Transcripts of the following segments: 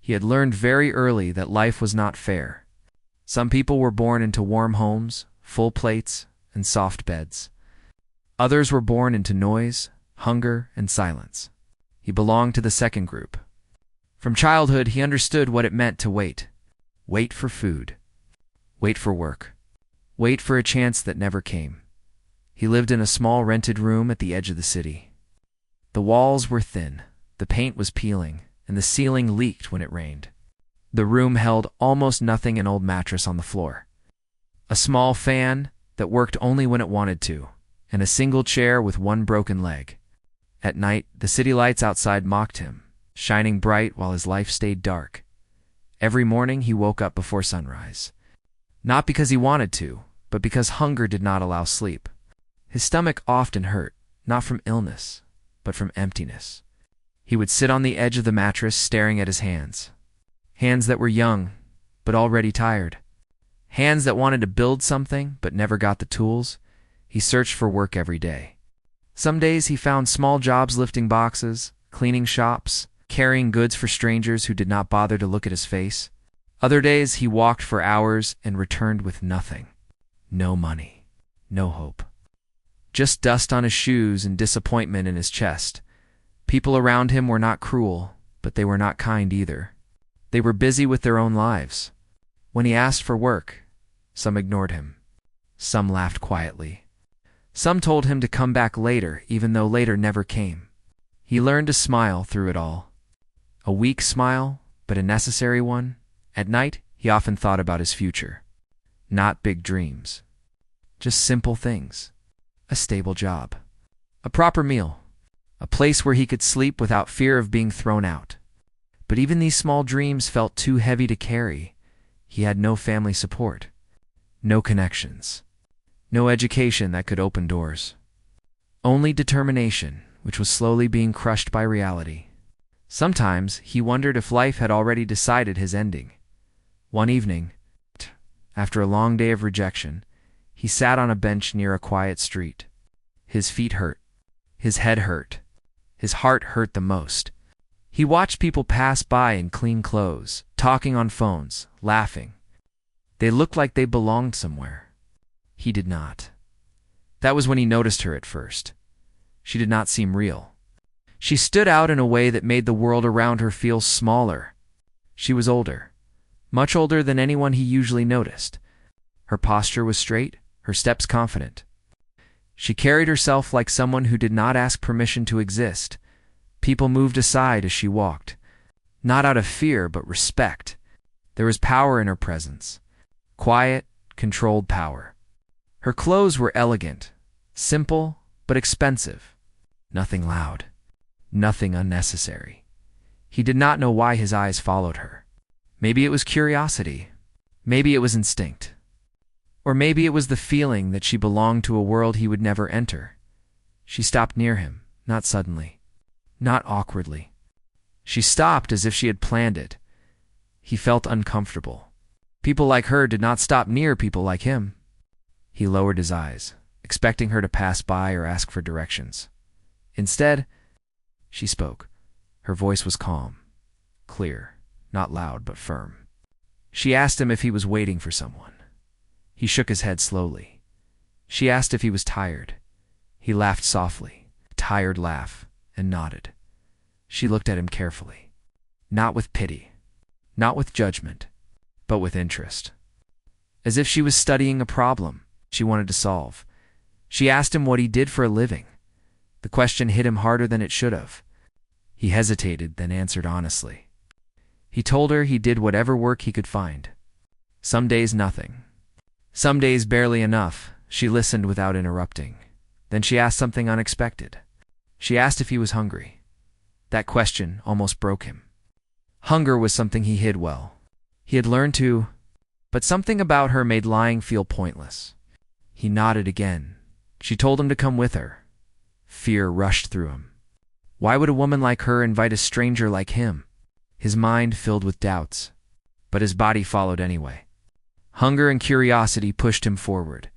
He had learned very early that life was not fair. Some people were born into warm homes, full plates, and soft beds. Others were born into noise, hunger, and silence. He belonged to the second group. From childhood, he understood what it meant to wait. Wait for food. Wait for work. Wait for a chance that never came. He lived in a small rented room at the edge of the city. The walls were thin, the paint was peeling, and the ceiling leaked when it rained. The room held almost nothing, an old mattress on the floor, a small fan that worked only when it wanted to, and a single chair with one broken leg. At night, the city lights outside mocked him, shining bright while his life stayed dark. Every morning he woke up before sunrise, not because he wanted to, but because hunger did not allow sleep. His stomach often hurt, not from illness, but from emptiness. He would sit on the edge of the mattress staring at his hands. Hands that were young, but already tired. Hands that wanted to build something, but never got the tools. He searched for work every day. Some days he found small jobs lifting boxes, cleaning shops, carrying goods for strangers who did not bother to look at his face. Other days he walked for hours and returned with nothing. No money, no hope. Just dust on his shoes and disappointment in his chest. People around him were not cruel, but they were not kind either. They were busy with their own lives. When he asked for work, some ignored him. Some laughed quietly. Some told him to come back later, even though later never came. He learned to smile through it all. A weak smile, but a necessary one. At night, he often thought about his future. Not big dreams. Just simple things. A stable job. A proper meal. A place where he could sleep without fear of being thrown out. But even these small dreams felt too heavy to carry. He had no family support. No connections. No education that could open doors. Only determination, which was slowly being crushed by reality. Sometimes he wondered if life had already decided his ending. One evening, after a long day of rejection, he sat on a bench near a quiet street. His feet hurt. His head hurt. His heart hurt the most. He watched people pass by in clean clothes, talking on phones, laughing. They looked like they belonged somewhere. He did not. That was when he noticed her at first. She did not seem real. She stood out in a way that made the world around her feel smaller. She was older, much older than anyone he usually noticed. Her posture was straight, her steps confident. She carried herself like someone who did not ask permission to exist. People moved aside as she walked, not out of fear but respect. There was power in her presence. Quiet, controlled power. Her clothes were elegant, simple, but expensive. Nothing loud. Nothing unnecessary. He did not know why his eyes followed her. Maybe it was curiosity. Maybe it was instinct. Or maybe it was the feeling that she belonged to a world he would never enter. She stopped near him, not suddenly, not awkwardly. She stopped as if she had planned it. He felt uncomfortable. People like her did not stop near people like him. He lowered his eyes, expecting her to pass by or ask for directions. Instead, she spoke. Her voice was calm, clear, not loud but firm. She asked him if he was waiting for someone. He shook his head slowly. She asked if he was tired. He laughed softly, a tired laugh, and nodded. She looked at him carefully. Not with pity, not with judgment, but with interest. As if she was studying a problem she wanted to solve. She asked him what he did for a living. The question hit him harder than it should have. He hesitated, then answered honestly. He told her he did whatever work he could find. Some days nothing. Some days barely enough. She listened without interrupting. Then she asked something unexpected. She asked if he was hungry. That question almost broke him. Hunger was something he hid well. He had learned to, but something about her made lying feel pointless. He nodded again. She told him to come with her. Fear rushed through him. Why would a woman like her invite a stranger like him? His mind filled with doubts, but his body followed anyway. Hunger and curiosity pushed him forward.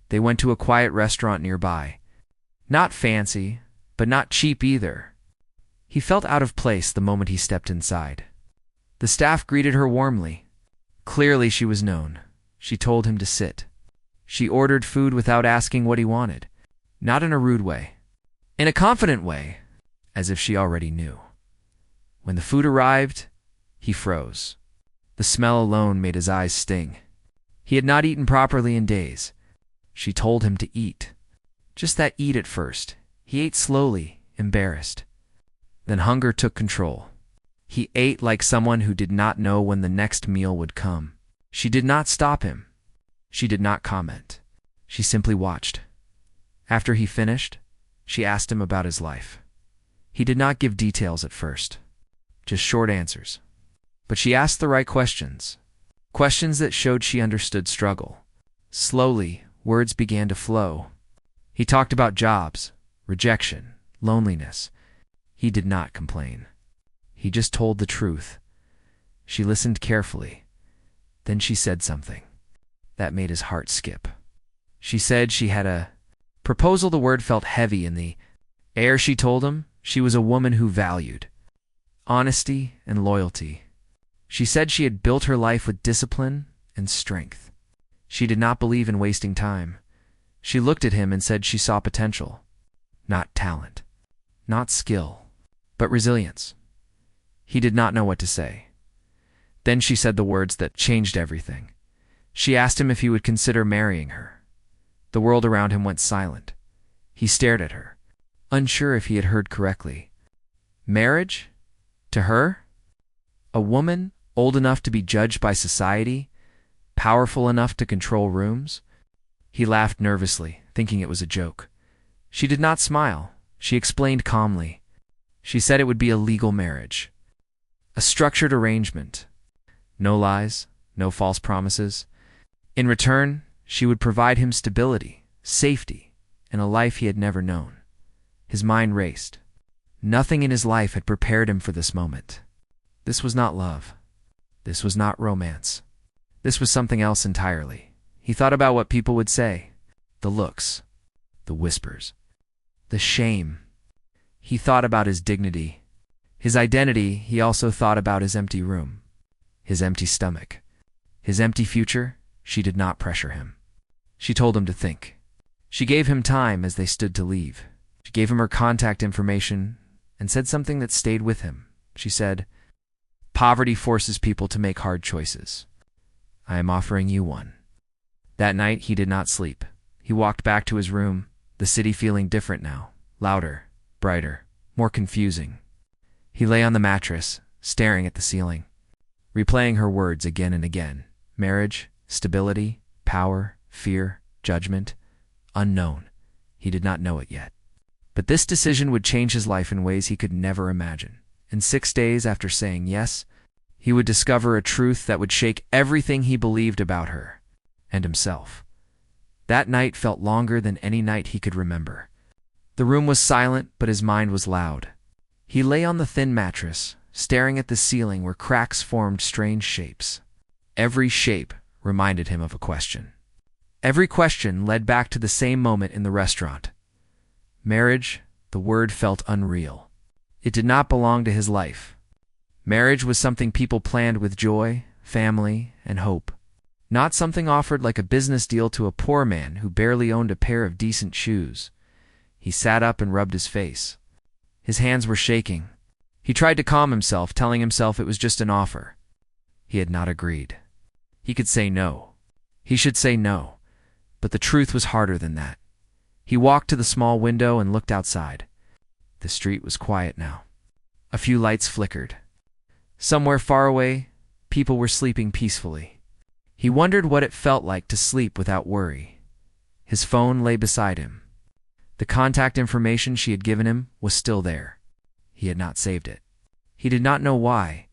They went to a quiet restaurant nearby. Not fancy, but not cheap either. He felt out of place the moment he stepped inside. The staff greeted her warmly. Clearly she was known. She told him to sit. She ordered food without asking what he wanted, not in a rude way, in a confident way, as if she already knew. When the food arrived, he froze. The smell alone made his eyes sting. He had not eaten properly in days. She told him to eat. Just that eat at first. He ate slowly, embarrassed. Then hunger took control. He ate like someone who did not know when the next meal would come. She did not stop him. She did not comment. She simply watched. After he finished, she asked him about his life. He did not give details at first, just short answers. But she asked the right questions, questions that showed she understood struggle. Slowly, words began to flow. He talked about jobs, rejection, loneliness. He did not complain. He just told the truth. She listened carefully. Then she said something that made his heart skip. She said she had a proposal. The word felt heavy in the air. She told him she was a woman who valued honesty and loyalty. She said she had built her life with discipline and strength. She did not believe in wasting time. She looked at him and said she saw potential, not talent, not skill, but resilience. He did not know what to say. Then she said the words that changed everything. She asked him if he would consider marrying her. The world around him went silent. He stared at her, unsure if he had heard correctly. Marriage? To her? A woman old enough to be judged by society? Powerful enough to control rooms? He laughed nervously, thinking it was a joke. She did not smile. She explained calmly. She said it would be a legal marriage, a structured arrangement. No lies, no false promises. In return, she would provide him stability, safety, and a life he had never known. His mind raced. Nothing in his life had prepared him for this moment. This was not love. This was not romance. This was something else entirely. He thought about what people would say, the looks, the whispers, the shame. He thought about his dignity, his identity. He also thought about his empty room, his empty stomach, his empty future. She did not pressure him. She told him to think. She gave him time as they stood to leave. She gave him her contact information and said something that stayed with him. She said, "Poverty forces people to make hard choices. I am offering you one." That night, he did not sleep. He walked back to his room, the city feeling different now, louder, brighter, more confusing. He lay on the mattress, staring at the ceiling, replaying her words again and again. Marriage, stability, power, fear, judgment, unknown. He did not know it yet. But this decision would change his life in ways he could never imagine. In 6 days after saying yes, he would discover a truth that would shake everything he believed about her and himself. That night felt longer than any night he could remember. The room was silent, but his mind was loud. He lay on the thin mattress, staring at the ceiling where cracks formed strange shapes. Every shape reminded him of a question. Every question led back to the same moment in the restaurant. Marriage, the word felt unreal. It did not belong to his life. Marriage was something people planned with joy, family, and hope. Not something offered like a business deal to a poor man who barely owned a pair of decent shoes. He sat up and rubbed his face. His hands were shaking. He tried to calm himself, telling himself it was just an offer. He had not agreed. He could say no. He should say no. But the truth was harder than that. He walked to the small window and looked outside. The street was quiet now. A few lights flickered. Somewhere far away, people were sleeping peacefully. He wondered what it felt like to sleep without worry. His phone lay beside him. The contact information she had given him was still there. He had not saved it. He did not know why.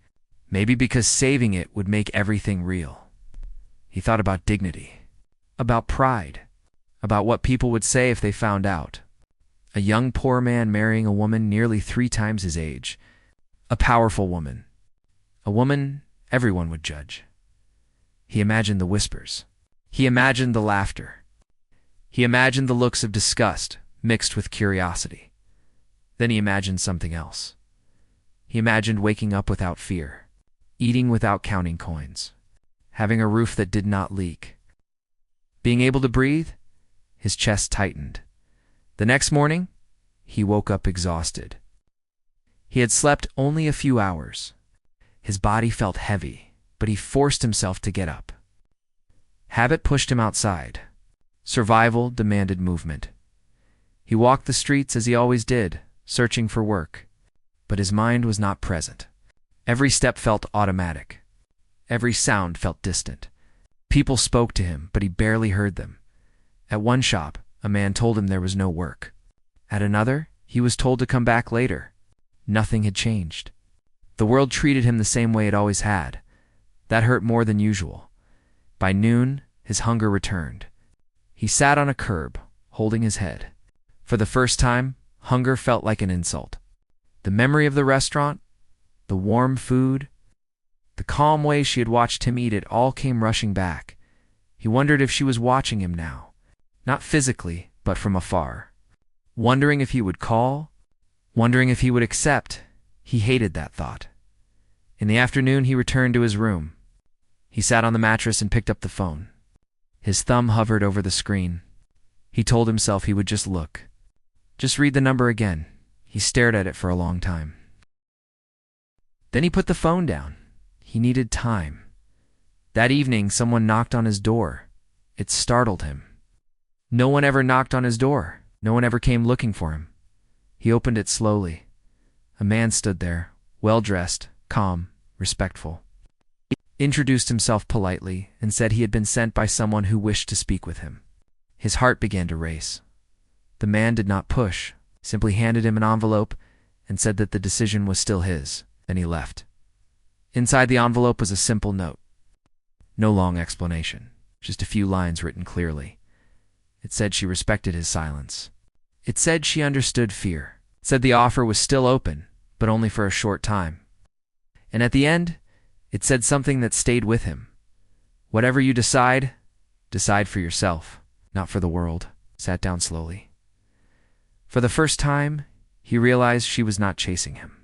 Maybe because saving it would make everything real. He thought about dignity, about pride, about what people would say if they found out. A young poor man marrying a woman nearly 3 times his age. A powerful woman. A woman everyone would judge. He imagined the whispers. He imagined the laughter. He imagined the looks of disgust mixed with curiosity. Then he imagined something else. He imagined waking up without fear. eating without counting coins, having a roof that did not leak. Being able to breathe, his chest tightened. The next morning, he woke up exhausted. He had slept only a few hours. His body felt heavy, but he forced himself to get up. Habit pushed him outside. Survival demanded movement. He walked the streets as he always did, searching for work. But his mind was not present. Every step felt automatic. Every sound felt distant. People spoke to him, but he barely heard them. At one shop, a man told him there was no work. At another, he was told to come back later. Nothing had changed. The world treated him the same way it always had. That hurt more than usual. By noon, his hunger returned. He sat on a curb, holding his head. For the first time, hunger felt like an insult. The memory of the restaurant, the warm food, the calm way she had watched him eat it all came rushing back. He wondered if she was watching him now, not physically, but from afar. Wondering if he would call, wondering if he would accept. He hated that thought. In the afternoon, he returned to his room. He sat on the mattress and picked up the phone. His thumb hovered over the screen. He told himself he would just look. Just read the number again. He stared at it for a long time. Then he put the phone down. He needed time. That evening, someone knocked on his door. It startled him. No one ever knocked on his door. No one ever came looking for him. He opened it slowly. A man stood there, well-dressed, calm, respectful. He introduced himself politely and said he had been sent by someone who wished to speak with him. His heart began to race. The man did not push, simply handed him an envelope and said that the decision was still his. Then he left. Inside the envelope was a simple note. No long explanation, just a few lines written clearly. It said she respected his silence. It said she understood fear. It said the offer was still open, but only for a short time. And at the end, it said something that stayed with him. Whatever you decide, decide for yourself, not for the world. Sat down slowly. For the first time, he realized she was not chasing him.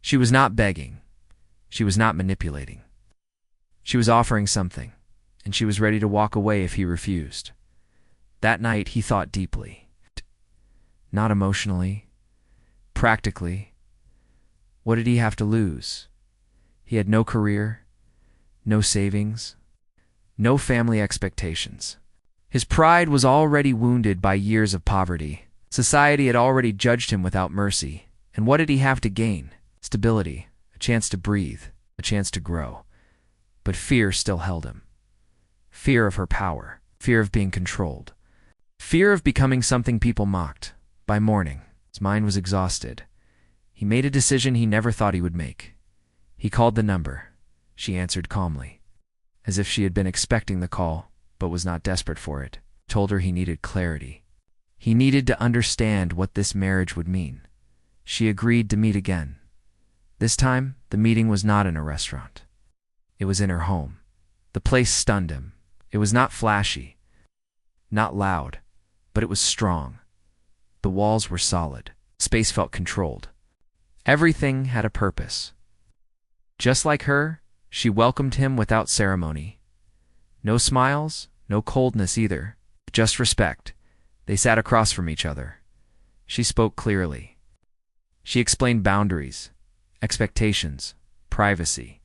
She was not begging. She was not manipulating. She was offering something, and she was ready to walk away if he refused. That night, he thought deeply. Not emotionally, practically. What did he have to lose? He had no career, no savings, no family expectations. His pride was already wounded by years of poverty. Society had already judged him without mercy. And what did he have to gain? Stability, a chance to breathe, a chance to grow. But fear still held him. Fear of her power, fear of being controlled, fear of becoming something people mocked. By morning, his mind was exhausted. He made a decision he never thought he would make. He called the number. She answered calmly, as if she had been expecting the call, but was not desperate for it. Told her he needed clarity. He needed to understand what this marriage would mean. She agreed to meet again. This time, the meeting was not in a restaurant. It was in her home. The place stunned him. It was not flashy, not loud, but it was strong. The walls were solid. Space felt controlled. Everything had a purpose. Just like her, she welcomed him without ceremony. No smiles, no coldness either, just respect. They sat across from each other. She spoke clearly. She explained boundaries, expectations, privacy.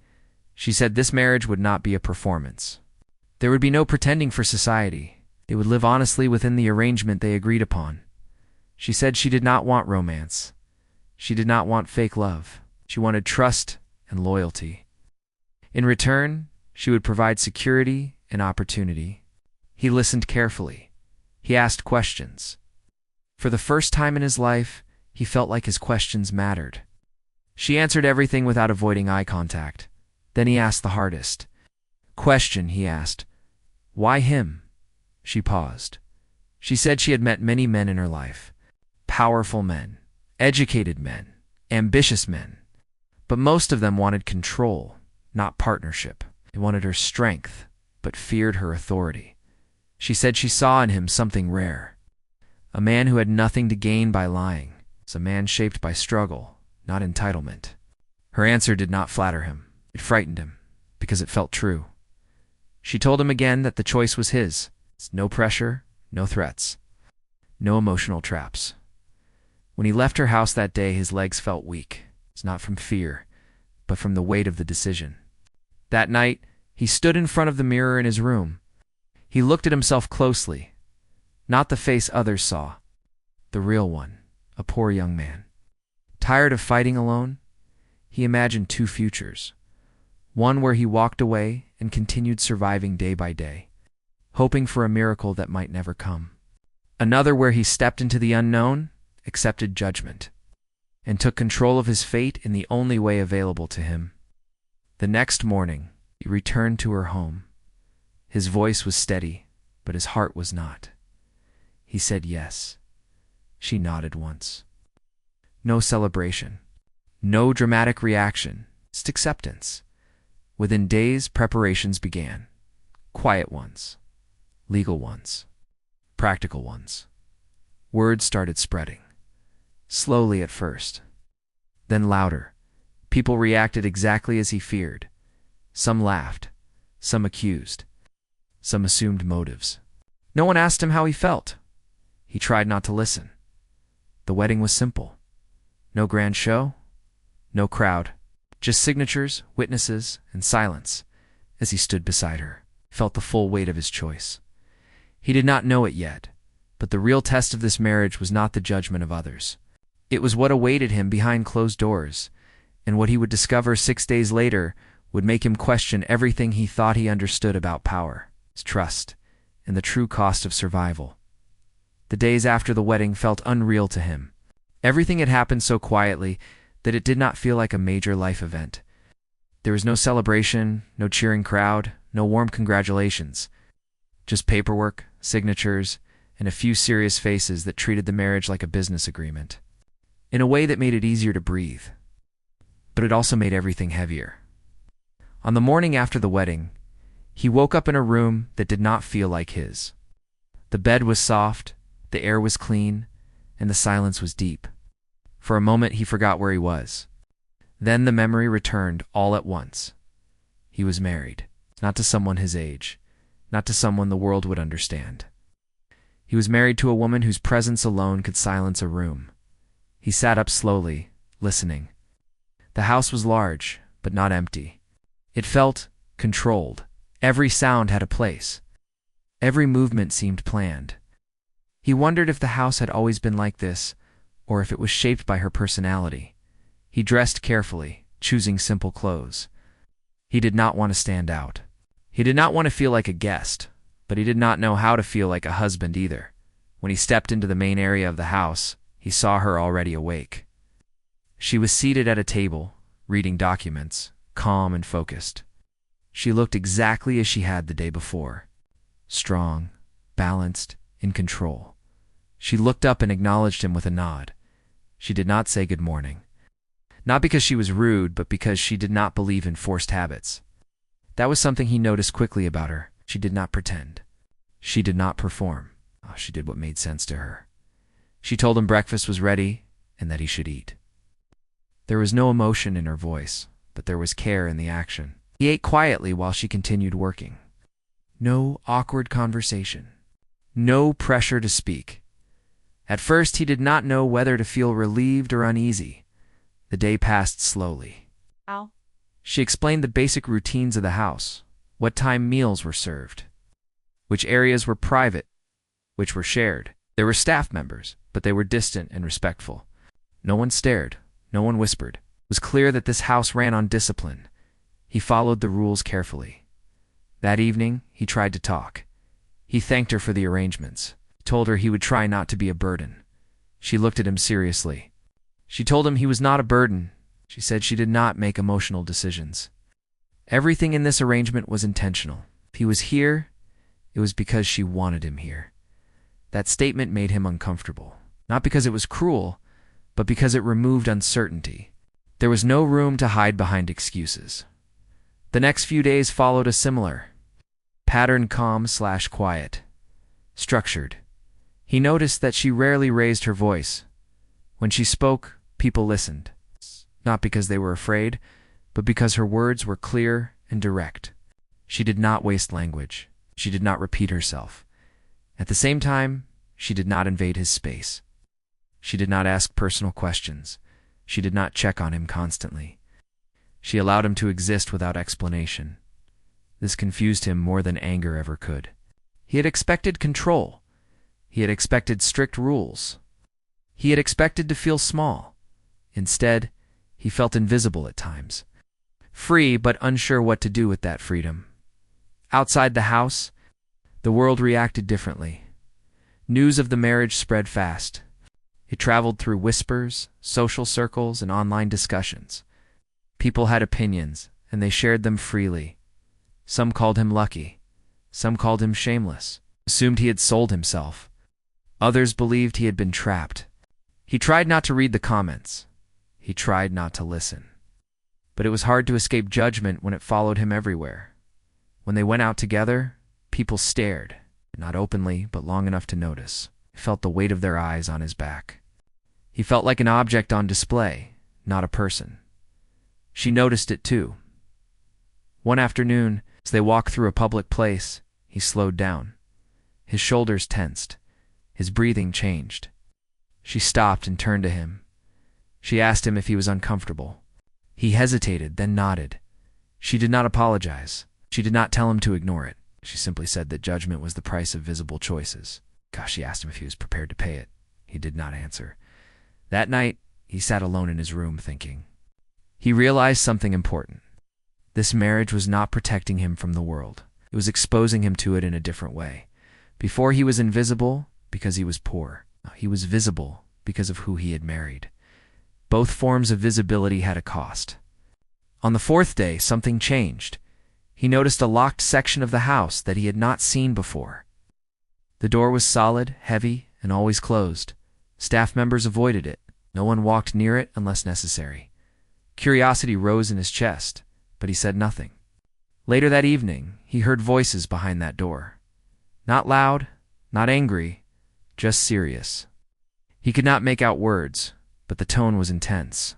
She said this marriage would not be a performance. There would be no pretending for society. They would live honestly within the arrangement they agreed upon. She said she did not want romance. She did not want fake love. She wanted trust and loyalty. In return, she would provide security and opportunity. He listened carefully. He asked questions. For the first time in his life, he felt like his questions mattered. She answered everything without avoiding eye contact. Then he asked the hardest question. He asked, "Why him?" She paused. She said she had met many men in her life. Powerful men, educated men, ambitious men. But most of them wanted control, not partnership. They wanted her strength, but feared her authority. She said she saw in him something rare. A man who had nothing to gain by lying. It was a man shaped by struggle, not entitlement. Her answer did not flatter him. It frightened him, because it felt true. She told him again that the choice was his. No pressure, no threats, no emotional traps. When he left her house that day, his legs felt weak. It's not from fear, but from the weight of the decision. That night, he stood in front of the mirror in his room. He looked at himself closely. Not the face others saw. The real one, a poor young man. Tired of fighting alone, he imagined two futures. One where he walked away and continued surviving day by day, hoping for a miracle that might never come. Another where he stepped into the unknown, accepted judgment, and took control of his fate in the only way available to him. The next morning, he returned to her home. His voice was steady, but his heart was not. He said yes. She nodded once. No celebration, no dramatic reaction, just acceptance. Within days, preparations began. Quiet ones, legal ones, practical ones. Words started spreading. Slowly at first, then louder. People reacted exactly as he feared. Some laughed, some accused, some assumed motives. No one asked him how he felt. He tried not to listen. The wedding was simple. No grand show, no crowd. Just signatures, witnesses, and silence. As he stood beside her, felt the full weight of his choice. He did not know it yet, but the real test of this marriage was not the judgment of others. It was what awaited him behind closed doors, and what he would discover 6 days later would make him question everything he thought he understood about power, his trust, and the true cost of survival. The days after the wedding felt unreal to him. Everything had happened so quietly that it did not feel like a major life event. There was no celebration, no cheering crowd, no warm congratulations. Just paperwork, signatures, and a few serious faces that treated the marriage like a business agreement. In a way that made it easier to breathe. But it also made everything heavier. On the morning after the wedding, he woke up in a room that did not feel like his. The bed was soft, the air was clean, and the silence was deep. For a moment, he forgot where he was. Then the memory returned all at once. He was married, not to someone his age, not to someone the world would understand. He was married to a woman whose presence alone could silence a room. He sat up slowly, listening. The house was large, but not empty. It felt controlled. Every sound had a place. Every movement seemed planned. He wondered if the house had always been like this, or if it was shaped by her personality. He dressed carefully, choosing simple clothes. He did not want to stand out. He did not want to feel like a guest, but he did not know how to feel like a husband either. When he stepped into the main area of the house, he saw her already awake. She was seated at a table, reading documents, calm and focused. She looked exactly as she had the day before. Strong, balanced, in control. She looked up and acknowledged him with a nod. She did not say good morning. Not because she was rude, but because she did not believe in forced habits. That was something he noticed quickly about her. She did not pretend. She did not perform. She did what made sense to her. She told him breakfast was ready and that he should eat. There was no emotion in her voice, but there was care in the action. He ate quietly while she continued working. No awkward conversation. No pressure to speak. At first, he did not know whether to feel relieved or uneasy. The day passed slowly. Ow. She explained the basic routines of the house, what time meals were served, which areas were private, which were shared. There were staff members, but they were distant and respectful. No one stared, no one whispered. It was clear that this house ran on discipline. He followed the rules carefully. That evening, he tried to talk. He thanked her for the arrangements, told her he would try not to be a burden. She looked at him seriously. She told him he was not a burden. She said she did not make emotional decisions. Everything in this arrangement was intentional. If he was here, it was because she wanted him here. That statement made him uncomfortable, not because it was cruel, but because it removed uncertainty. There was no room to hide behind excuses. The next few days followed a similar pattern, calm/quiet, structured. He noticed that she rarely raised her voice. When she spoke, people listened, not because they were afraid, but because her words were clear and direct. She did not waste language. She did not repeat herself. At the same time, she did not invade his space. She did not ask personal questions. She did not check on him constantly. She allowed him to exist without explanation. This confused him more than anger ever could. He had expected control. He had expected strict rules. He had expected to feel small. Instead, he felt invisible at times. Free, but unsure what to do with that freedom. Outside the house, the world reacted differently. News of the marriage spread fast. It traveled through whispers, social circles, and online discussions. People had opinions, and they shared them freely. Some called him lucky. Some called him shameless, assumed he had sold himself. Others believed he had been trapped. He tried not to read the comments. He tried not to listen. But it was hard to escape judgment when it followed him everywhere. When they went out together, people stared, not openly, but long enough to notice. He felt the weight of their eyes on his back. He felt like an object on display, not a person. She noticed it too. One afternoon, as they walked through a public place, he slowed down. His shoulders tensed. His breathing changed. She stopped and turned to him. She asked him if he was uncomfortable. He hesitated, then nodded. She did not apologize. She did not tell him to ignore it. She simply said that judgment was the price of visible choices. She asked him if he was prepared to pay it. He did not answer. That night, he sat alone in his room thinking. He realized something important. This marriage was not protecting him from the world. It was exposing him to it in a different way. Before, he was invisible because he was poor. He was visible because of who he had married. Both forms of visibility had a cost. On the fourth day, something changed. He noticed a locked section of the house that he had not seen before. The door was solid, heavy, and always closed. Staff members avoided it. No one walked near it unless necessary. Curiosity rose in his chest, but he said nothing. Later that evening, he heard voices behind that door. Not loud, not angry, just serious. He could not make out words, but the tone was intense.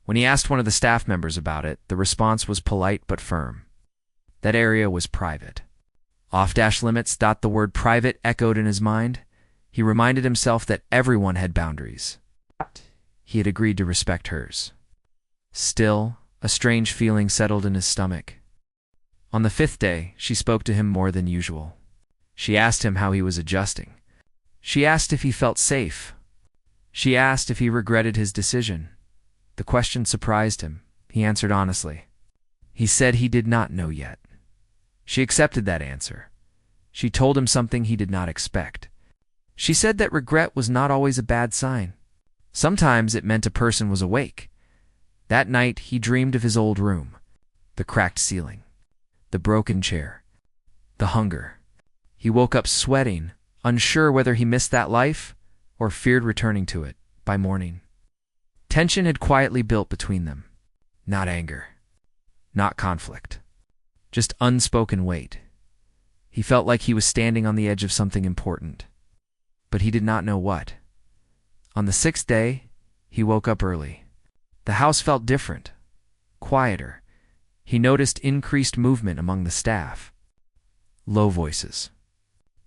When he asked one of the staff members about it, the response was polite but firm. That area was private. Off-limits. The word private echoed in his mind. He reminded himself that everyone had boundaries. He had agreed to respect hers. Still, a strange feeling settled in his stomach. On the fifth day, she spoke to him more than usual. She asked him how he was adjusting. She asked if he felt safe. She asked if he regretted his decision. The question surprised him. He answered honestly. He said he did not know yet. She accepted that answer. She told him something he did not expect. She said that regret was not always a bad sign. Sometimes it meant a person was awake. That night, he dreamed of his old room, the cracked ceiling, the broken chair, the hunger. He woke up sweating, unsure whether he missed that life or feared returning to it by morning. Tension had quietly built between them. Not anger, not conflict, just unspoken weight. He felt like he was standing on the edge of something important, but he did not know what. On the sixth day, he woke up early. The house felt different, quieter. He noticed increased movement among the staff. Low voices.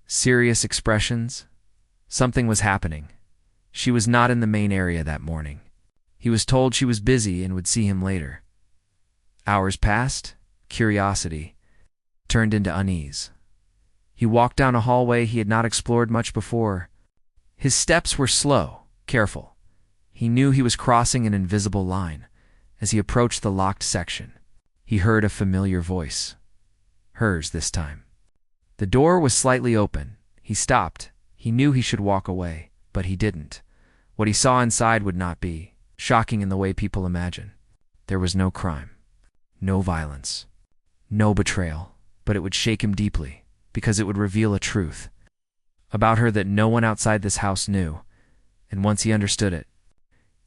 Serious expressions. Something was happening. She was not in the main area that morning. He was told she was busy and would see him later. Hours passed. Curiosity turned into unease. He walked down a hallway he had not explored much before. His steps were slow, careful. He knew he was crossing an invisible line. As he approached the locked section, he heard a familiar voice. Hers this time. The door was slightly open. He stopped. He knew he should walk away, but he didn't. What he saw inside would not be shocking in the way people imagine. There was no crime, no violence, no betrayal, but it would shake him deeply, because it would reveal a truth about her that no one outside this house knew. And once he understood it,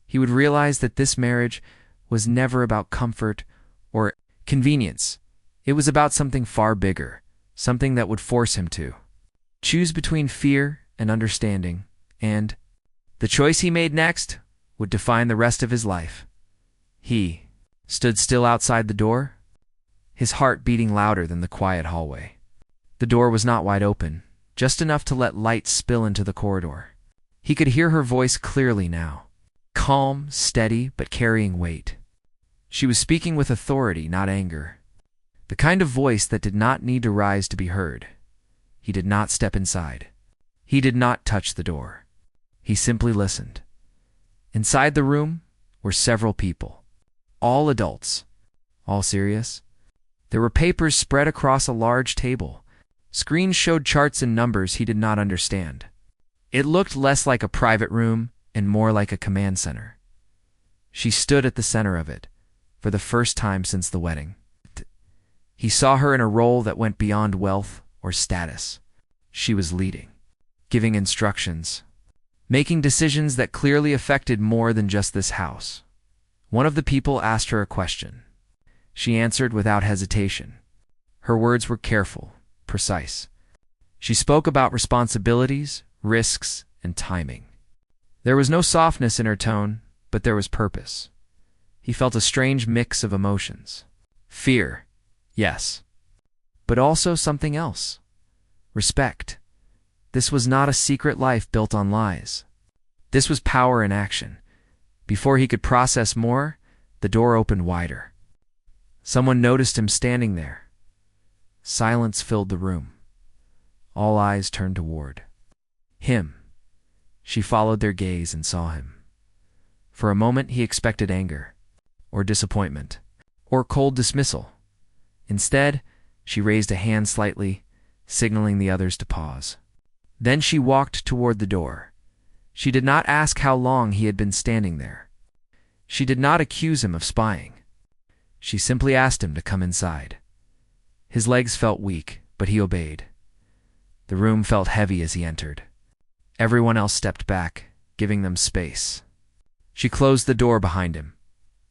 he would realize that this marriage was never about comfort or convenience. It was about something far bigger, something that would force him to choose between fear and understanding, and the choice he made next would define the rest of his life. He stood still outside the door, his heart beating louder than the quiet hallway. The door was not wide open, just enough to let light spill into the corridor. He could hear her voice clearly now, calm, steady, but carrying weight. She was speaking with authority, not anger. The kind of voice that did not need to rise to be heard. He did not step inside. He did not touch the door. He simply listened. Inside the room were several people, all adults, all serious. There were papers spread across a large table. Screens showed charts and numbers he did not understand. It looked less like a private room and more like a command center. She stood at the center of it, for the first time since the wedding. He saw her in a role that went beyond wealth or status. She was leading, giving instructions, making decisions that clearly affected more than just this house. One of the people asked her a question. She answered without hesitation. Her words were careful, precise. She spoke about responsibilities, risks, and timing. There was no softness in her tone, but there was purpose. He felt a strange mix of emotions. Fear, yes, but also something else. Respect. This was not a secret life built on lies. This was power in action. Before he could process more, the door opened wider. Someone noticed him standing there. Silence filled the room. All eyes turned toward him. She followed their gaze and saw him. For a moment he expected anger, or disappointment, or cold dismissal. Instead, she raised a hand slightly, signaling the others to pause. Then she walked toward the door. She did not ask how long he had been standing there. She did not accuse him of spying. She simply asked him to come inside. His legs felt weak, but he obeyed. The room felt heavy as he entered. Everyone else stepped back, giving them space. She closed the door behind him.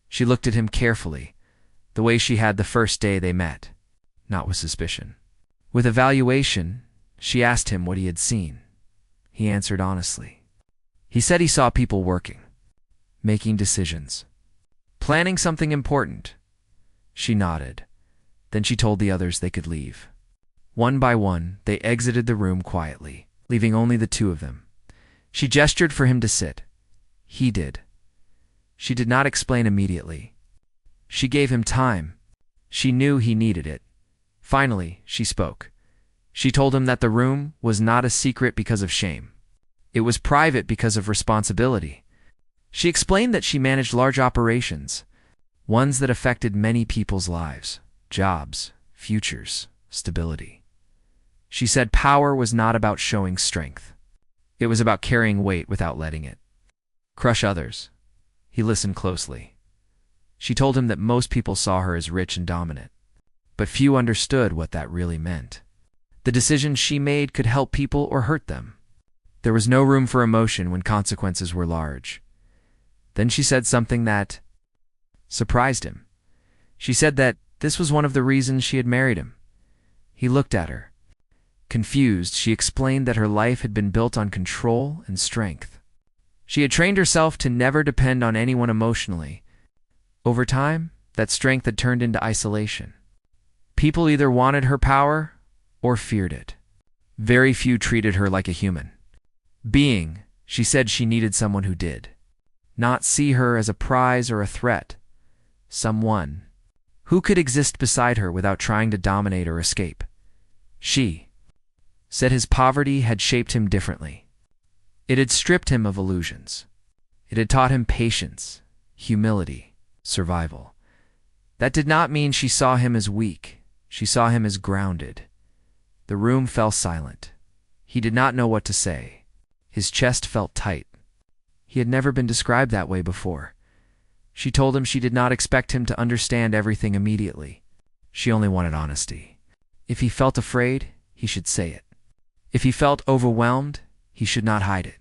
She looked at him carefully, the way she had the first day they met, not with suspicion. With evaluation, she asked him what he had seen. He answered honestly. He said he saw people working, making decisions, planning something important. She nodded. Then she told the others they could leave. One by one, they exited the room quietly, leaving only the two of them. She gestured for him to sit. He did. She did not explain immediately. She gave him time. She knew he needed it. Finally, she spoke. She told him that the room was not a secret because of shame. It was private because of responsibility. She explained that she managed large operations, ones that affected many people's lives, jobs, futures, stability. She said power was not about showing strength. It was about carrying weight without letting it crush others. He listened closely. She told him that most people saw her as rich and dominant, but few understood what that really meant. The decisions she made could help people or hurt them. There was no room for emotion when consequences were large. Then she said something that surprised him. She said that this was one of the reasons she had married him. He looked at her. Confused, she explained that her life had been built on control and strength. She had trained herself to never depend on anyone emotionally. Over time, that strength had turned into isolation. People either wanted her power or feared it. Very few treated her like a human being. She said she needed someone who did not see her as a prize or a threat. Someone who could exist beside her without trying to dominate or escape. She said his poverty had shaped him differently. It had stripped him of illusions. It had taught him patience, humility, survival. That did not mean she saw him as weak. She saw him as grounded. The room fell silent. He did not know what to say. His chest felt tight. He had never been described that way before. She told him she did not expect him to understand everything immediately. She only wanted honesty. If he felt afraid, he should say it. If he felt overwhelmed, he should not hide it.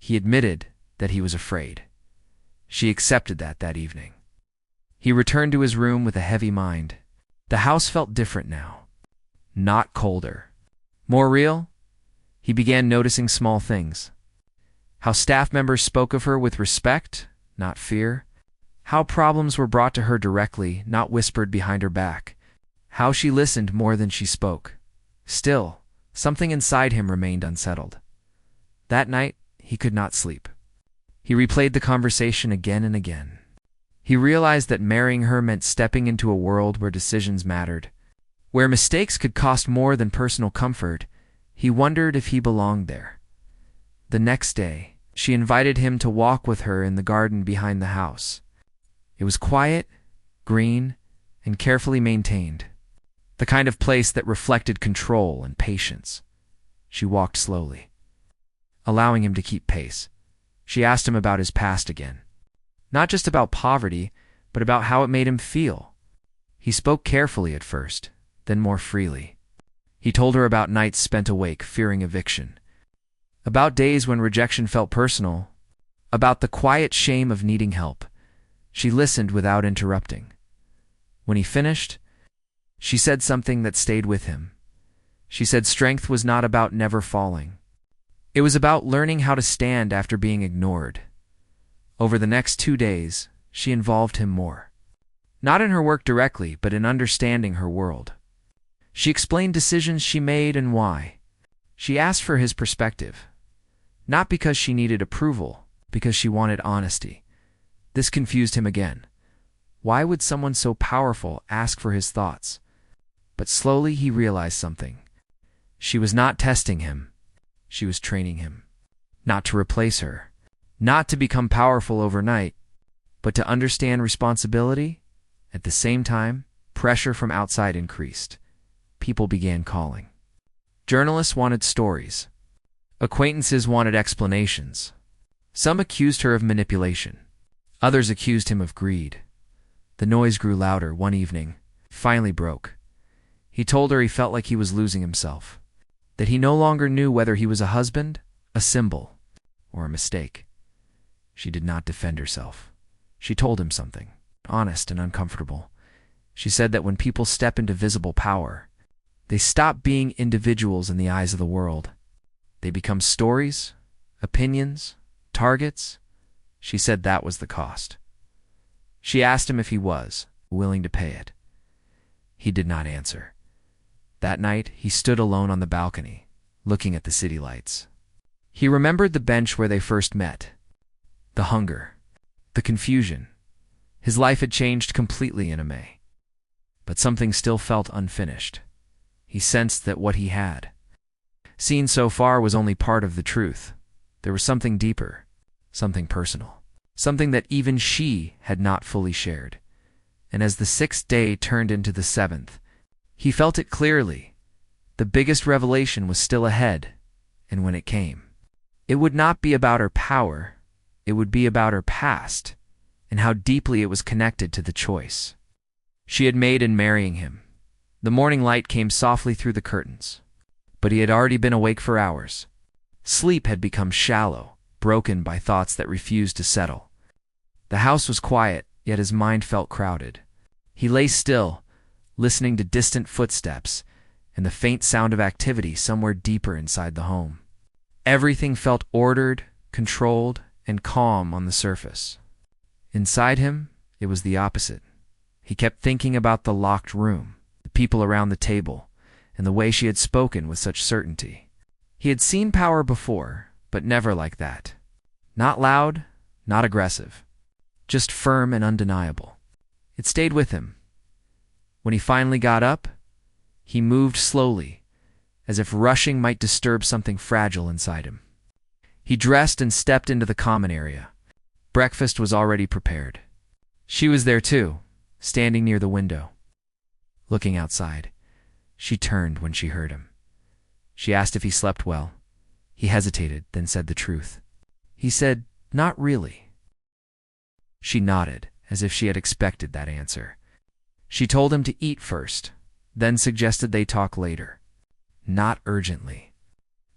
He admitted that he was afraid. She accepted that evening. He returned to his room with a heavy mind. The house felt different now. Not colder. More real? He began noticing small things. How staff members spoke of her with respect, not fear. How problems were brought to her directly, not whispered behind her back. How she listened more than she spoke. Still, something inside him remained unsettled. That night, he could not sleep. He replayed the conversation again and again. He realized that marrying her meant stepping into a world where decisions mattered, where mistakes could cost more than personal comfort. He wondered if he belonged there. The next day, she invited him to walk with her in the garden behind the house. It was quiet, green, and carefully maintained, the kind of place that reflected control and patience. She walked slowly, allowing him to keep pace. She asked him about his past again. Not just about poverty, but about how it made him feel. He spoke carefully at first, then more freely. He told her about nights spent awake, fearing eviction, about days when rejection felt personal, about the quiet shame of needing help. She listened without interrupting. When he finished, she said something that stayed with him. She said strength was not about never falling. It was about learning how to stand after being ignored. Over the next 2 days, she involved him more. Not in her work directly, but in understanding her world. She explained decisions she made and why. She asked for his perspective. Not because she needed approval, because she wanted honesty. This confused him again. Why would someone so powerful ask for his thoughts? But slowly he realized something. She was not testing him. She was training him. Not to replace her. Not to become powerful overnight, but to understand responsibility. At the same time, pressure from outside increased. People began calling. Journalists wanted stories. Acquaintances wanted explanations. Some accused her of manipulation. Others accused him of greed. The noise grew louder. One evening, finally broke. He told her he felt like he was losing himself, that he no longer knew whether he was a husband, a symbol, or a mistake. She did not defend herself. She told him something, honest and uncomfortable. She said that when people step into visible power, they stop being individuals in the eyes of the world. They become stories, opinions, targets. She said that was the cost. She asked him if he was willing to pay it. He did not answer. That night, he stood alone on the balcony, looking at the city lights. He remembered the bench where they first met. The hunger, the confusion. His life had changed completely in May. But something still felt unfinished. He sensed that what he had seen so far was only part of the truth. There was something deeper, something personal, something that even she had not fully shared. And as the 6th day turned into the 7th, he felt it clearly. The biggest revelation was still ahead, and when it came, it would not be about her power. It would be about her past, and how deeply it was connected to the choice she had made in marrying him. The morning light came softly through the curtains, but he had already been awake for hours. Sleep had become shallow, broken by thoughts that refused to settle. The house was quiet, yet his mind felt crowded. He lay still, listening to distant footsteps and the faint sound of activity somewhere deeper inside the home. Everything felt ordered, controlled, and calm on the surface. Inside him, it was the opposite. He kept thinking about the locked room, the people around the table, and the way she had spoken with such certainty. He had seen power before, but never like that. Not loud, not aggressive, just firm and undeniable. It stayed with him. When he finally got up, he moved slowly, as if rushing might disturb something fragile inside him. He dressed and stepped into the common area. Breakfast was already prepared. She was there too, standing near the window, looking outside. She turned when she heard him. She asked if he slept well. He hesitated, then said the truth. He said, "Not really." She nodded, as if she had expected that answer. She told him to eat first, then suggested they talk later. Not urgently.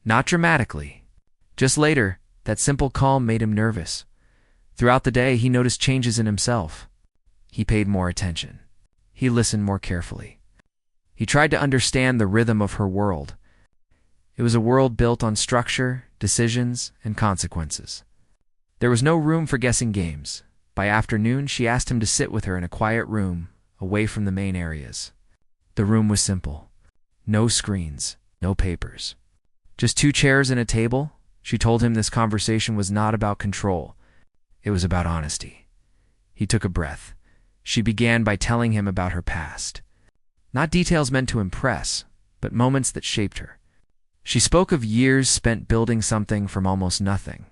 Not dramatically. Just later. That simple calm made him nervous. Throughout the day, he noticed changes in himself. He paid more attention. He listened more carefully. He tried to understand the rhythm of her world. It was a world built on structure, decisions, and consequences. There was no room for guessing games. By afternoon, she asked him to sit with her in a quiet room, away from the main areas. The room was simple. No screens, no papers. Just 2 chairs and a table. She told him this conversation was not about control. It was about honesty. He took a breath. She began by telling him about her past. Not details meant to impress, but moments that shaped her. She spoke of years spent building something from almost nothing.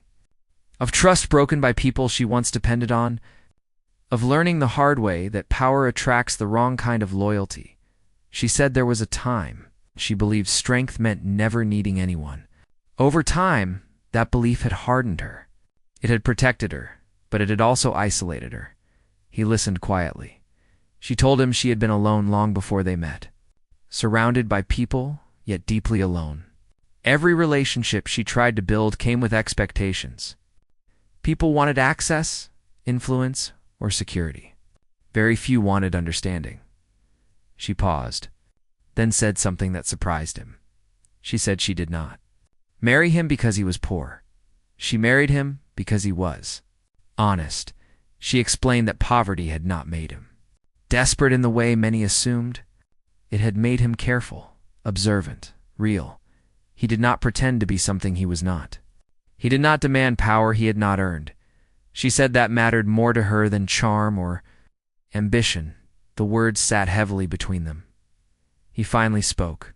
Of trust broken by people she once depended on. Of learning the hard way that power attracts the wrong kind of loyalty. She said there was a time she believed strength meant never needing anyone. Over time, that belief had hardened her. It had protected her, but it had also isolated her. He listened quietly. She told him she had been alone long before they met. Surrounded by people, yet deeply alone. Every relationship she tried to build came with expectations. People wanted access, influence, or security. Very few wanted understanding. She paused, then said something that surprised him. She said she did not marry him because he was poor. She married him because he was honest. She explained that poverty had not made him desperate in the way many assumed. It had made him careful, observant, real. He did not pretend to be something he was not. He did not demand power he had not earned. She said that mattered more to her than charm or ambition. The words sat heavily between them. He finally spoke.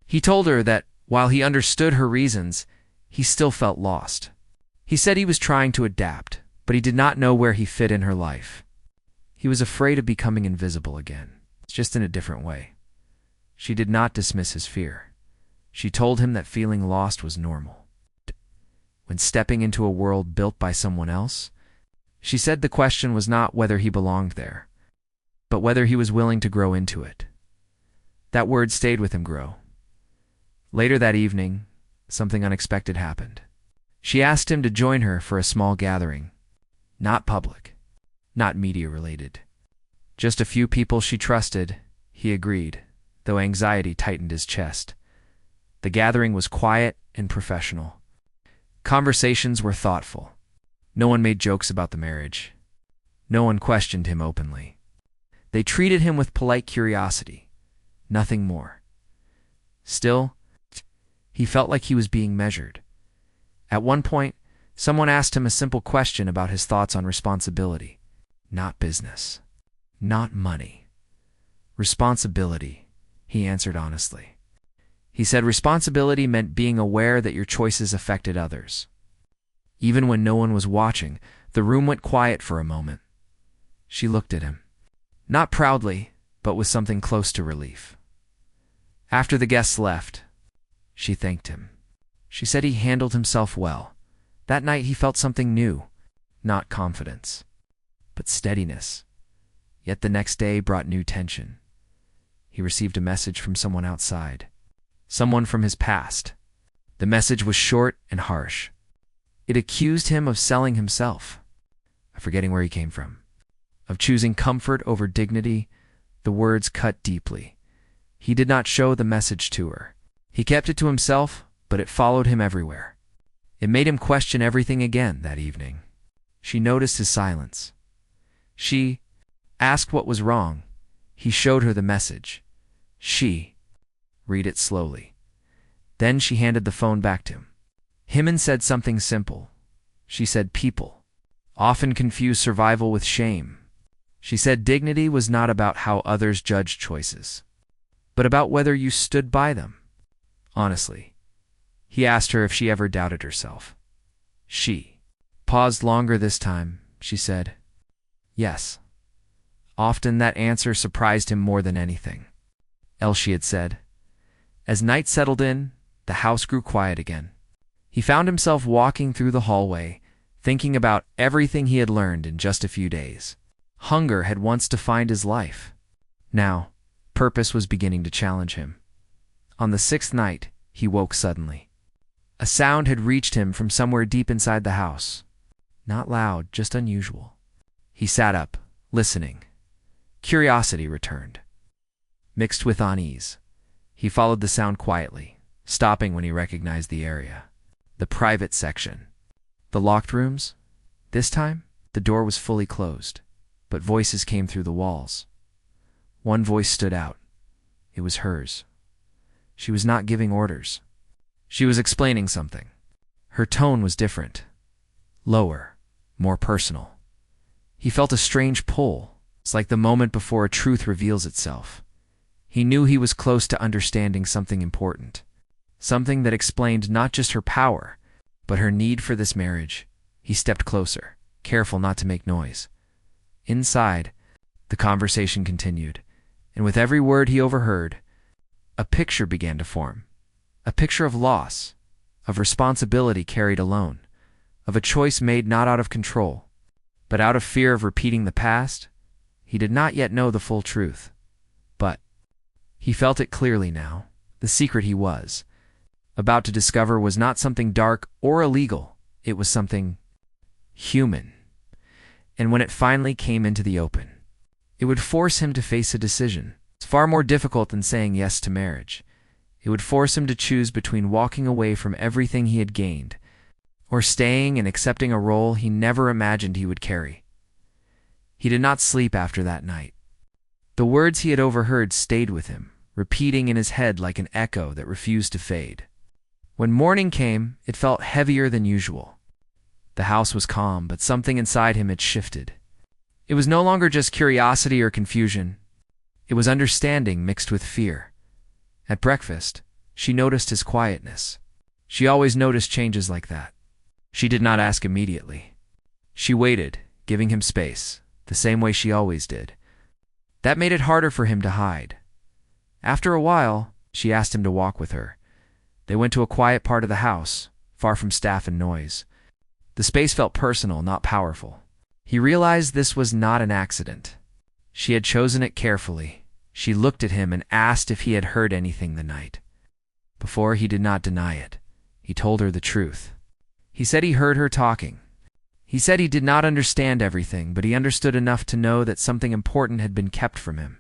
He told her that, while he understood her reasons, he still felt lost. He said he was trying to adapt, but he did not know where he fit in her life. He was afraid of becoming invisible again, just in a different way. She did not dismiss his fear. She told him that feeling lost was normal. When stepping into a world built by someone else, she said the question was not whether he belonged there, but whether he was willing to grow into it. That word stayed with him, grow. Later that evening, something unexpected happened. She asked him to join her for a small gathering. Not public, not media-related. Just a few people she trusted. He agreed, though anxiety tightened his chest. The gathering was quiet and professional. Conversations were thoughtful. No one made jokes about the marriage. No one questioned him openly. They treated him with polite curiosity, nothing more. Still, he felt like he was being measured. At one point, someone asked him a simple question about his thoughts on responsibility. Not business. Not money. Responsibility, he answered honestly. He said responsibility meant being aware that your choices affected others. Even when no one was watching, the room went quiet for a moment. She looked at him. Not proudly, but with something close to relief. After the guests left, she thanked him. She said he handled himself well. That night he felt something new, not confidence, but steadiness. Yet the next day brought new tension. He received a message from someone outside, someone from his past. The message was short and harsh. It accused him of selling himself, of forgetting where he came from, of choosing comfort over dignity. The words cut deeply. He did not show the message to her. He kept it to himself, but it followed him everywhere. It made him question everything again that evening. She noticed his silence. She asked what was wrong. He showed her the message. She read it slowly. Then she handed the phone back to him. Hyman said something simple. She said people often confuse survival with shame. She said dignity was not about how others judged choices, but about whether you stood by them. Honestly, he asked her if she ever doubted herself. She paused longer this time. She said, yes. Often that answer surprised him more than anything else she had said. As night settled in, the house grew quiet again. He found himself walking through the hallway, thinking about everything he had learned in just a few days. Hunger had once defined his life. Now, purpose was beginning to challenge him. On the 6th night, he woke suddenly. A sound had reached him from somewhere deep inside the house. Not loud, just unusual. He sat up, listening. Curiosity returned, mixed with unease. He followed the sound quietly, stopping when he recognized the area. The private section. The locked rooms? This time, The door was fully closed, but voices came through the walls. One voice stood out. It was hers. She was not giving orders. She was explaining something. Her tone was different. Lower, more personal. He felt a strange pull. It's like the moment before a truth reveals itself. He knew he was close to understanding something important. Something that explained not just her power, but her need for this marriage. He stepped closer, careful not to make noise. Inside, the conversation continued, and with every word he overheard, a picture began to form. A picture of loss, of responsibility carried alone, of a choice made not out of control, but out of fear of repeating the past. He did not yet know the full truth, but he felt it clearly now. The secret he was about to discover was not something dark or illegal. It was something human. And when it finally came into the open, it would force him to face a decision. It's far more difficult than saying yes to marriage. It would force him to choose between walking away from everything he had gained or staying and accepting a role he never imagined he would carry. He did not sleep after that night. The words he had overheard stayed with him, repeating in his head like an echo that refused to fade. When morning came, it felt heavier than usual. The house was calm, but something inside him had shifted. It was no longer just curiosity or confusion. It was understanding mixed with fear. At breakfast, she noticed his quietness. She always noticed changes like that. She did not ask immediately. She waited, giving him space, the same way she always did. That made it harder for him to hide. After a while, she asked him to walk with her. They went to a quiet part of the house, far from staff and noise. The space felt personal, not powerful. He realized this was not an accident. She had chosen it carefully. She looked at him and asked if he had heard anything the night before. He did not deny it. He told her the truth. He said he heard her talking. He said he did not understand everything, but he understood enough to know that something important had been kept from him.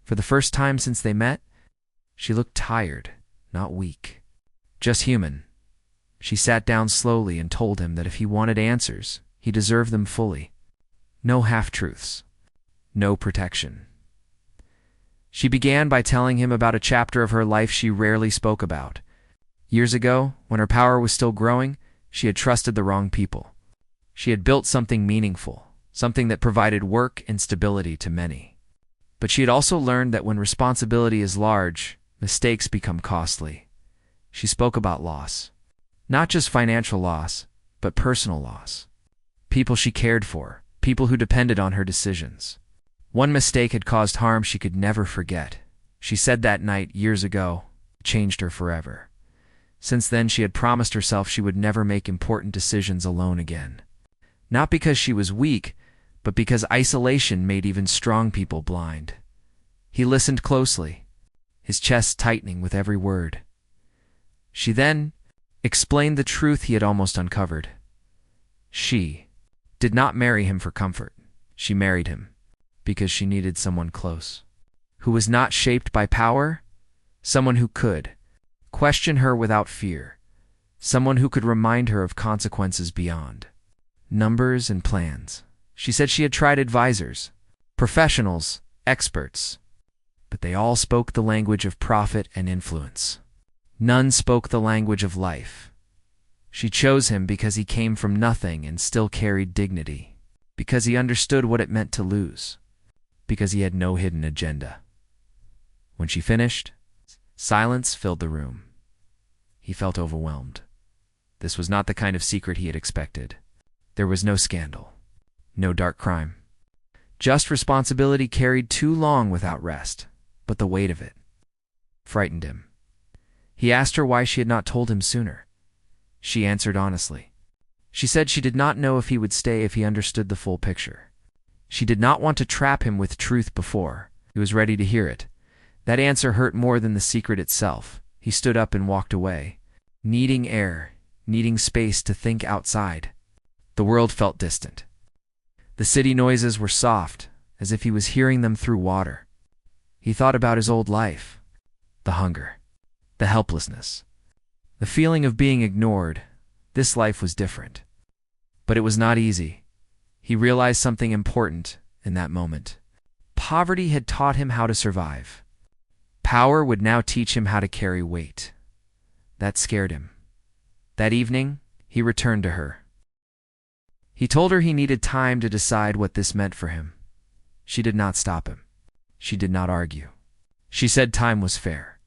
For the first time since they met, she looked tired, not weak, just human. She sat down slowly and told him that if he wanted answers, he deserved them fully. No half-truths. No protection. She began by telling him about a chapter of her life she rarely spoke about. Years ago, when her power was still growing, she had trusted the wrong people. She had built something meaningful, something that provided work and stability to many. But she had also learned that when responsibility is large, mistakes become costly. She spoke about loss. Not just financial loss, but personal loss. People she cared for, people who depended on her decisions. One mistake had caused harm she could never forget. She said that night, years ago, changed her forever. Since then, she had promised herself she would never make important decisions alone again. Not because she was weak, but because isolation made even strong people blind. He listened closely, his chest tightening with every word. She then explained the truth he had almost uncovered. She did not marry him for comfort. She married him because she needed someone close, who was not shaped by power, someone who could question her without fear, someone who could remind her of consequences beyond numbers and plans. She said she had tried advisors, professionals, experts, but they all spoke the language of profit and influence. None spoke the language of life. She chose him because he came from nothing and still carried dignity, because he understood what it meant to lose, because he had no hidden agenda. When she finished, silence filled the room. He felt overwhelmed. This was not the kind of secret he had expected. There was no scandal, no dark crime. Just responsibility carried too long without rest, but the weight of it frightened him. He asked her why she had not told him sooner. She answered honestly. She said she did not know if he would stay if he understood the full picture. She did not want to trap him with truth before he was ready to hear it. That answer hurt more than the secret itself. He stood up and walked away, needing air, needing space to think outside. The world felt distant. The city noises were soft, as if he was hearing them through water. He thought about his old life, the hunger, the helplessness, the feeling of being ignored. This life was different. But it was not easy. He realized something important in that moment. Poverty had taught him how to survive. Power would now teach him how to carry weight. That scared him. That evening, he returned to her. He told her he needed time to decide what this meant for him. She did not stop him. She did not argue. She said time was fair.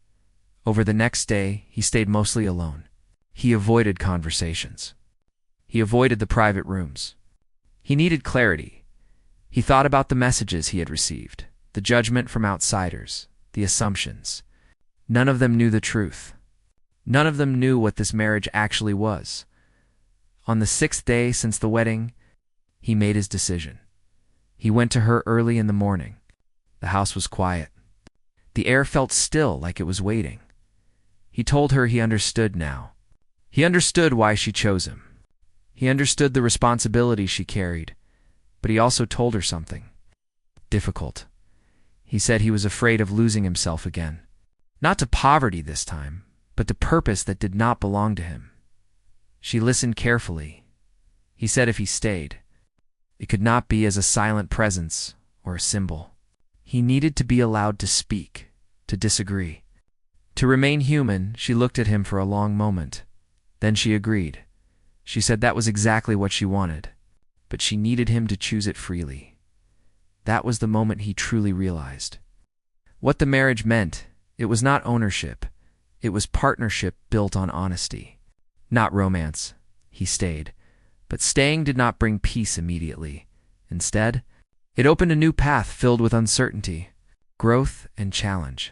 Over the next day, he stayed mostly alone. He avoided conversations. He avoided the private rooms. He needed clarity. He thought about the messages he had received, the judgment from outsiders, the assumptions. None of them knew the truth. None of them knew what this marriage actually was. On the 6th day since the wedding, he made his decision. He went to her early in the morning. The house was quiet. The air felt still, like it was waiting. He told her he understood now. He understood why she chose him. He understood the responsibility she carried, but he also told her something difficult. He said he was afraid of losing himself again. Not to poverty this time, but to purpose that did not belong to him. She listened carefully. He said if he stayed, it could not be as a silent presence or a symbol. He needed to be allowed to speak, to disagree. To remain human, she looked at him for a long moment. Then she agreed. She said that was exactly what she wanted, but she needed him to choose it freely. That was the moment he truly realized. What the marriage meant, it was not ownership. It was partnership built on honesty. Not romance. He stayed. But staying did not bring peace immediately. Instead, it opened a new path filled with uncertainty, growth, and challenge.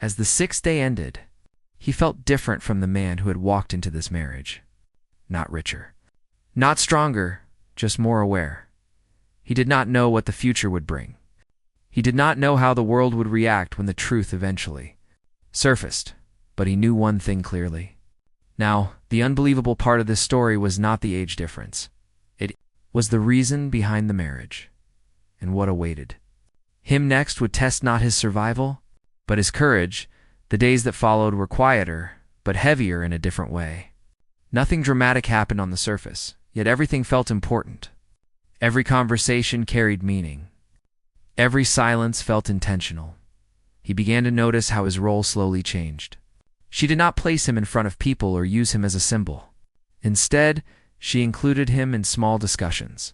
As the 6th day ended, he felt different from the man who had walked into this marriage. Not richer. Not stronger, just more aware. He did not know what the future would bring. He did not know how the world would react when the truth eventually surfaced, but he knew one thing clearly. Now, the unbelievable part of this story was not the age difference. It was the reason behind the marriage, and what awaited him next would test not his survival, but his courage. The days that followed were quieter, but heavier in a different way. Nothing dramatic happened on the surface, yet everything felt important. Every conversation carried meaning. Every silence felt intentional. He began to notice how his role slowly changed. She did not place him in front of people or use him as a symbol. Instead, she included him in small discussions.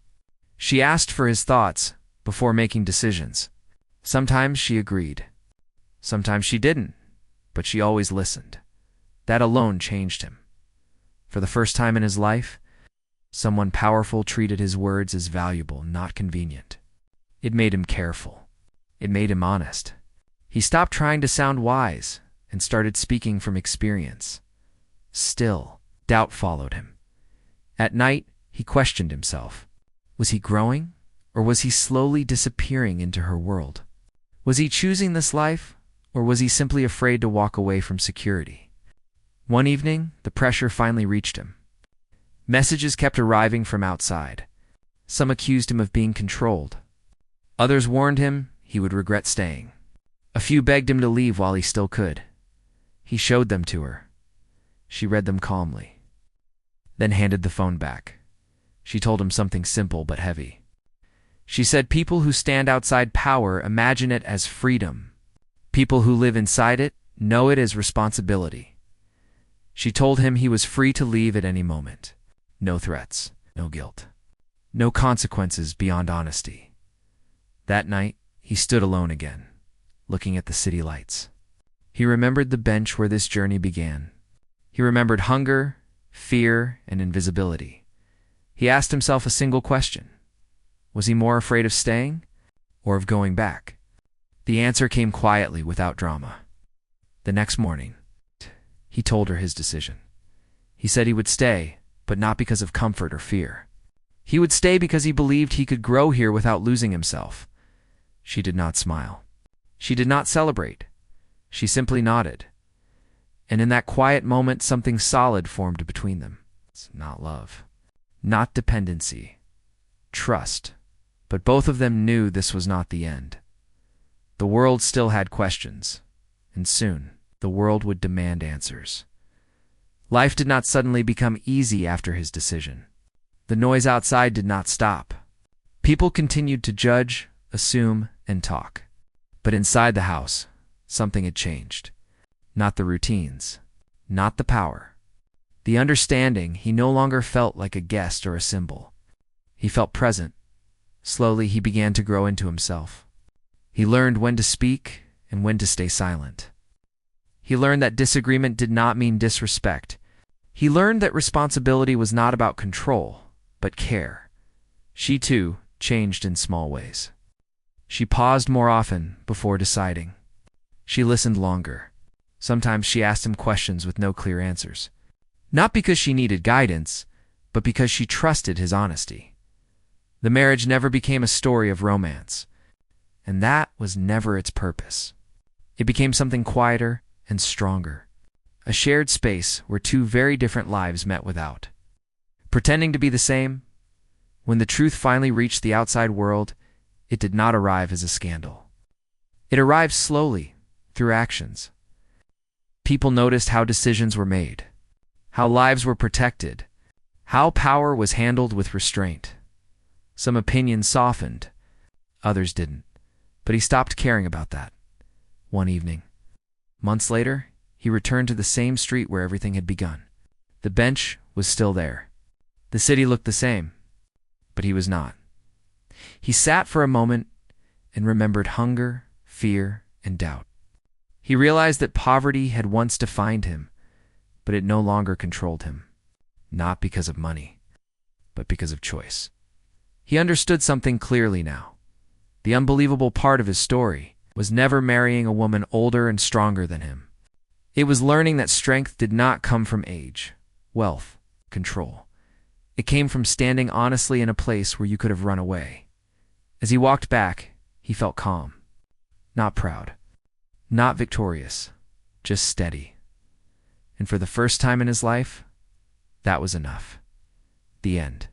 She asked for his thoughts before making decisions. Sometimes she agreed. Sometimes she didn't, but she always listened. That alone changed him. For the first time in his life, someone powerful treated his words as valuable, not convenient. It made him careful. It made him honest. He stopped trying to sound wise and started speaking from experience. Still, doubt followed him. At night, he questioned himself. Was he growing, or was he slowly disappearing into her world? Was he choosing this life, or was he simply afraid to walk away from security? One evening, the pressure finally reached him. Messages kept arriving from outside. Some accused him of being controlled. Others warned him he would regret staying. A few begged him to leave while he still could. He showed them to her. She read them calmly, then handed the phone back. She told him something simple but heavy. She said people who stand outside power imagine it as freedom. People who live inside it know it as responsibility. She told him he was free to leave at any moment. No threats, no guilt, no consequences beyond honesty. That night, he stood alone again, looking at the city lights. He remembered the bench where this journey began. He remembered hunger, fear, and invisibility. He asked himself a single question. Was he more afraid of staying or of going back? The answer came quietly, without drama. The next morning, he told her his decision. He said he would stay, but not because of comfort or fear. He would stay because he believed he could grow here without losing himself. She did not smile. She did not celebrate. She simply nodded. And in that quiet moment, something solid formed between them. It's not love, not dependency, trust. But both of them knew this was not the end. The world still had questions, and soon the world would demand answers. Life did not suddenly become easy after his decision. The noise outside did not stop. People continued to judge, assume, and talk. But inside the house, something had changed. Not the routines, not the power. The understanding. He no longer felt like a guest or a symbol. He felt present. Slowly, he began to grow into himself. He learned when to speak and when to stay silent. He learned that disagreement did not mean disrespect. He learned that responsibility was not about control, but care. She, too, changed in small ways. She paused more often before deciding. She listened longer. Sometimes she asked him questions with no clear answers. Not because she needed guidance, but because she trusted his honesty. The marriage never became a story of romance, and that was never its purpose. It became something quieter and stronger, a shared space where two very different lives met without pretending to be the same. When the truth finally reached the outside world, it did not arrive as a scandal. It arrived slowly, through actions. People noticed how decisions were made, how lives were protected, how power was handled with restraint. Some opinions softened, others didn't. But he stopped caring about that. One evening, months later, he returned to the same street where everything had begun. The bench was still there. The city looked the same, but he was not. He sat for a moment and remembered hunger, fear, and doubt. He realized that poverty had once defined him, but it no longer controlled him. Not because of money, but because of choice. He understood something clearly now. The unbelievable part of his story was never marrying a woman older and stronger than him. It was learning that strength did not come from age, wealth, control. It came from standing honestly in a place where you could have run away. As he walked back, he felt calm. Not proud. Not victorious. Just steady. And for the first time in his life, that was enough. The end.